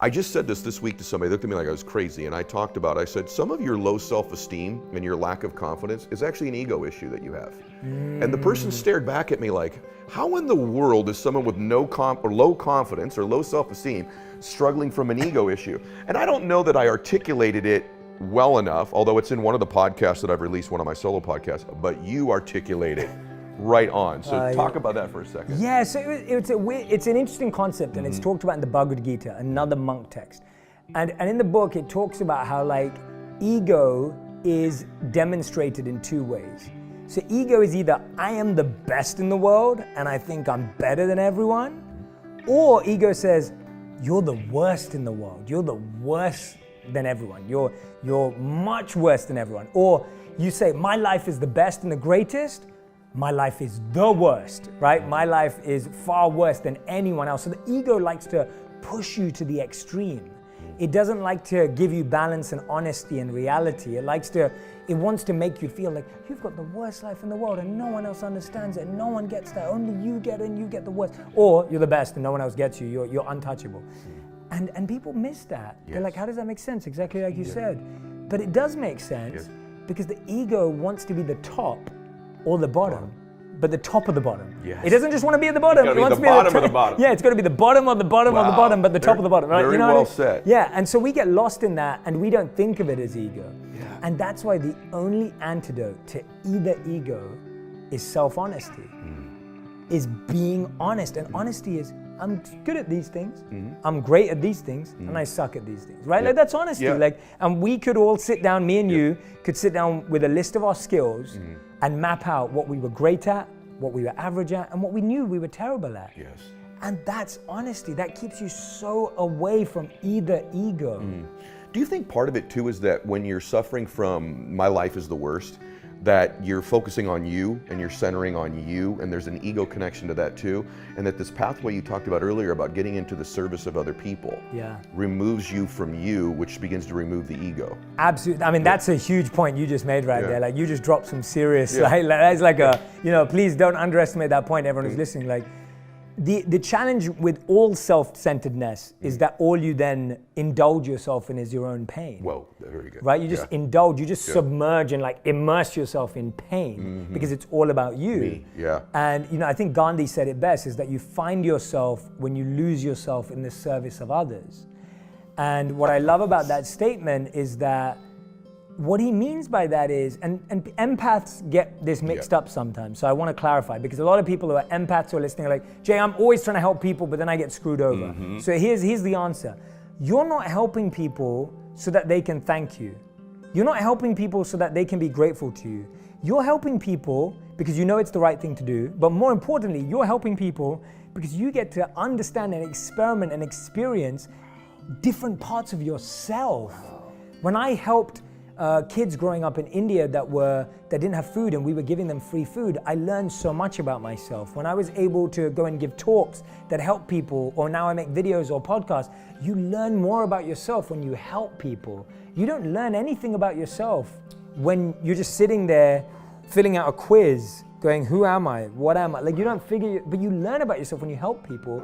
I just said this week to somebody, they looked at me like I was crazy, and I said, some of your low self-esteem and your lack of confidence is actually an ego issue that you have. And the person stared back at me like, how in the world is someone with low confidence or low self-esteem struggling from an ego issue? And I don't know that I articulated it well enough, although it's in one of the podcasts that I've released, one of my solo podcasts, but you articulate it right on. So talk about that for a second. Yeah, so it's an interesting concept, and it's talked about in the Bhagavad Gita, another monk text. And in the book, it talks about how like ego is demonstrated in two ways. So ego is either I am the best in the world and I think I'm better than everyone, or ego says you're the worst in the world. You're the worst than everyone. You're much worse than everyone. Or you say my life is the best and the greatest. My life is the worst, right? My life is far worse than anyone else. So the ego likes to push you to the extreme. It doesn't like to give you balance and honesty and reality. It wants to make you feel like you've got the worst life in the world and no one else understands it. No one gets that. Only you get it and you get the worst. Or you're the best and no one else gets you. You're untouchable. And people miss that. Yes. They're like, how does that make sense? Exactly like you said. But it does make sense because the ego wants to be the top or the bottom. But the top of the bottom. Yes. It doesn't just want to be at the bottom. It wants to be the bottom of the bottom. Yeah, it's got to be the bottom of the bottom of the bottom, but the top of the bottom. Right? Very you know well said. Yeah, and so we get lost in that, and we don't think of it as ego. Yeah. And that's why the only antidote to either ego is self-honesty. Is being honest, and honesty is I'm good at these things, I'm great at these things, and I suck at these things. Right? Yeah. Like that's honesty. Yeah. Like, and we could all sit down. Me and you could sit down with a list of our skills and map out what we were great at, what we were average at, and what we knew we were terrible at. Yes. And that's honesty. That keeps you so away from either ego. Do you think part of it too is that when you're suffering from my life is the worst, that you're focusing on you and you're centering on you, and there's an ego connection to that too, and that this pathway you talked about earlier about getting into the service of other people removes you from you, which begins to remove the ego? Absolutely. I mean, that's a huge point you just made right there. Like you just dropped some serious, like that's like a, please don't underestimate that point, everyone who's listening. Like the challenge with all self-centeredness is that all you then indulge yourself in is your own pain. Whoa, very good. Right? You just indulge, you just submerge and like immerse yourself in pain because it's all about you. Me. Yeah. And I think Gandhi said it best, is that you find yourself when you lose yourself in the service of others. And what I love about that statement is that what he means by that is, and empaths get this mixed up sometimes, so I want to clarify, because a lot of people who are empaths who are listening are like, Jay, I'm always trying to help people, but then I get screwed over. So here's the answer. You're not helping people so that they can thank you. You're not helping people so that they can be grateful to you. You're helping people because you know it's the right thing to do, but more importantly, you're helping people because you get to understand and experiment and experience different parts of yourself. When I helped kids growing up in India that didn't have food and we were giving them free food, I learned so much about myself. When I was able to go and give talks that help people, or now I make videos or podcasts, you learn more about yourself when you help people. You don't learn anything about yourself when you're just sitting there filling out a quiz going, who am I? What am I? Like you don't figure, but you learn about yourself when you help people.